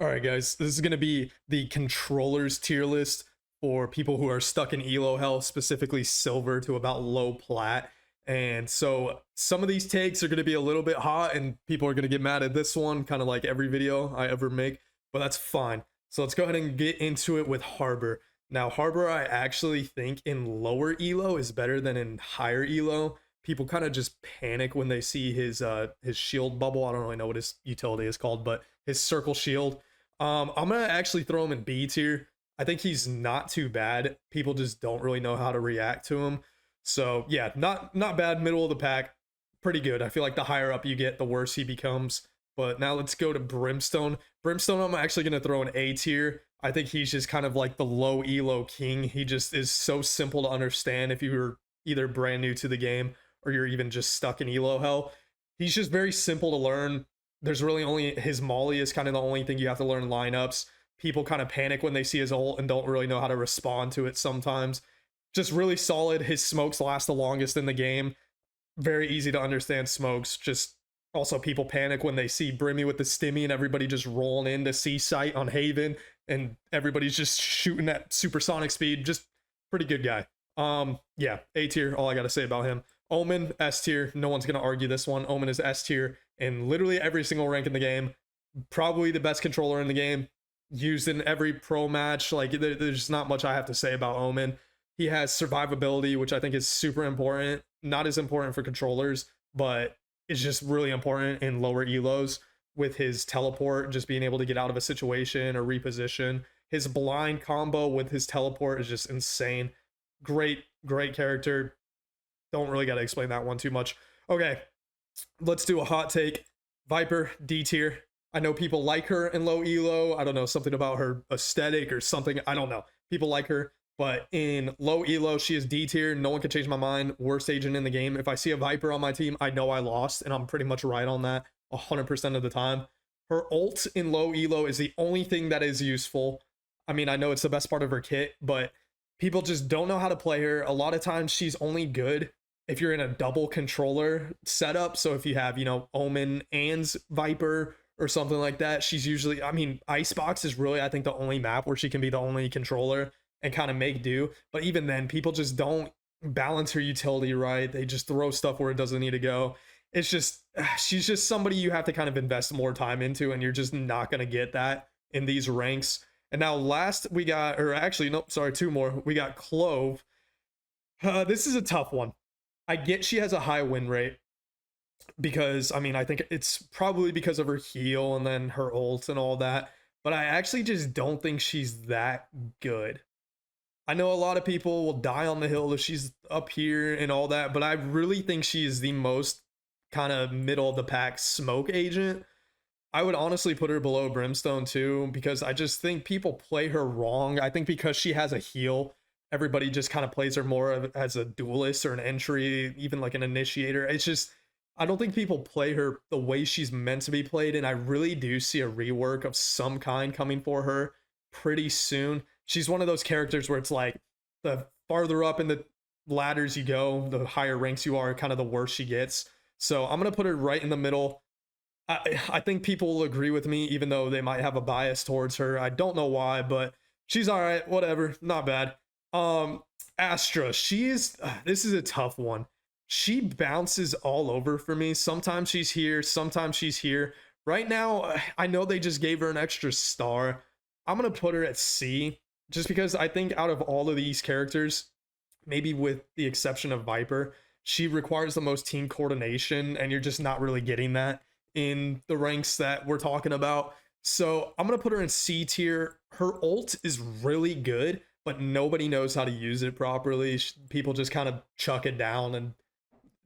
All right, guys, this is going to be the controllers tier list for people who are stuck in ELO hell, specifically silver to about low plat. And so some of these takes are going to be a little bit hot and people are going to get mad at this one, kind of like every video I ever make, but that's fine. So let's go ahead and get into it with Harbor. Now, Harbor, I actually think in lower ELO is better than in higher ELO. People kind of just panic when they see his shield bubble. I don't really know what his utility is called, but his circle shield. I'm gonna actually throw him in B tier. I think he's not too bad. People just don't really know how to react to him. So yeah, not bad, middle of the pack, pretty good. I feel like the higher up you get, the worse he becomes. But now let's go to Brimstone. Brimstone, I'm actually gonna throw in A tier. I think he's just kind of like the low elo king. He just is so simple to understand if you were either brand new to the game or you're even just stuck in elo hell. He's just very simple to learn. There's really only his molly is kind of the only thing you have to learn lineups. People kind of panic when they see his ult and don't really know how to respond to it sometimes. Just really solid. His smokes last the longest in the game. Very easy to understand smokes. Just also people panic when they see Brimmy with the stimmy and everybody just rolling into C site on Haven and everybody's just shooting at supersonic speed. Just pretty good guy. Yeah, A tier, all I gotta say about him. Omen, S tier. No one's gonna argue this one. Omen is S tier in literally every single rank in the game. Probably the best controller in the game. Used in every pro match. Like there's not much I have to say about Omen. He has survivability, which I think is super important. Not as important for controllers, but it's just really important in lower elos with his teleport, just being able to get out of a situation or reposition. His blind combo with his teleport is just insane. Great character. Don't really got to explain that one too much. Okay, let's do a hot take. Viper, D tier. I know people like her in low elo. I don't know, something about her aesthetic or something. I don't know. People like her, but in low elo, she is D tier. No one can change my mind. Worst agent in the game. If I see a Viper on my team, I know I lost, and I'm pretty much right on that 100% of the time. Her ult in low elo is the only thing that is useful. I mean, I know it's the best part of her kit, but people just don't know how to play her. A lot of times she's only good if you're in a double controller setup. So if you have, Omen and Viper or something like that, she's usually, I mean, Icebox is really, I think, the only map where she can be the only controller and kind of make do. But even then, people just don't balance her utility right. They just throw stuff where it doesn't need to go. It's just, she's just somebody you have to kind of invest more time into, and you're just not going to get that in these ranks. And now last we got, or actually, nope, sorry, two more. We got Clove. This is a tough one. I get she has a high win rate because, I mean, I think it's probably because of her heal and then her ult and all that, but I actually just don't think she's that good. I know a lot of people will die on the hill if she's up here and all that, but I really think she is the most kind of middle of the pack smoke agent. I would honestly put her below Brimstone too, because I just think people play her wrong. I think because she has a heal, everybody just kind of plays her more as a duelist or an entry, even like an initiator. It's just, I don't think people play her the way she's meant to be played, and I really do see a rework of some kind coming for her pretty soon. She's one of those characters where it's like the farther up in the ladders you go, the higher ranks you are, kind of the worse she gets. So I'm going to put her right in the middle. I think people will agree with me, even though they might have a bias towards her. I don't know why, but she's all right. Whatever. Not bad. Astra, this is a tough one. She bounces all over for me. Sometimes she's here, sometimes she's here. Right now, I know they just gave her an extra star. I'm gonna put her at C, just because I think out of all of these characters, maybe with the exception of Viper, she requires the most team coordination, and you're just not really getting that in the ranks that we're talking about. So I'm gonna put her in C tier. Her ult is really good, but nobody knows how to use it properly. People just kind of chuck it down and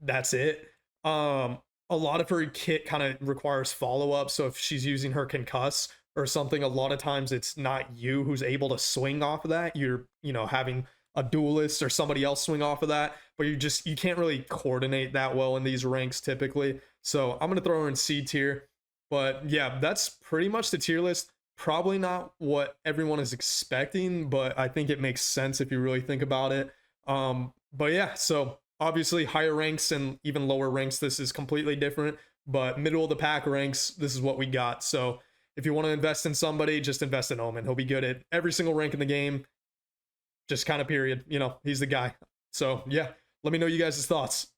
that's it. A lot of her kit kind of requires follow-up, so if she's using her concuss or something, a lot of times it's not you who's able to swing off of that. You're, having a duelist or somebody else swing off of that, but you can't really coordinate that well in these ranks typically. So I'm gonna throw her in C tier. But yeah, that's pretty much the tier list. Probably not what everyone is expecting, but I think it makes sense if you really think about it. But yeah, so obviously higher ranks and even lower ranks, this is completely different, but middle of the pack ranks, this is what we got. So if you want to invest in somebody, just invest in Omen. He'll be good at every single rank in the game. Just kind of period. You know, he's the guy. So yeah, let me know you guys' thoughts.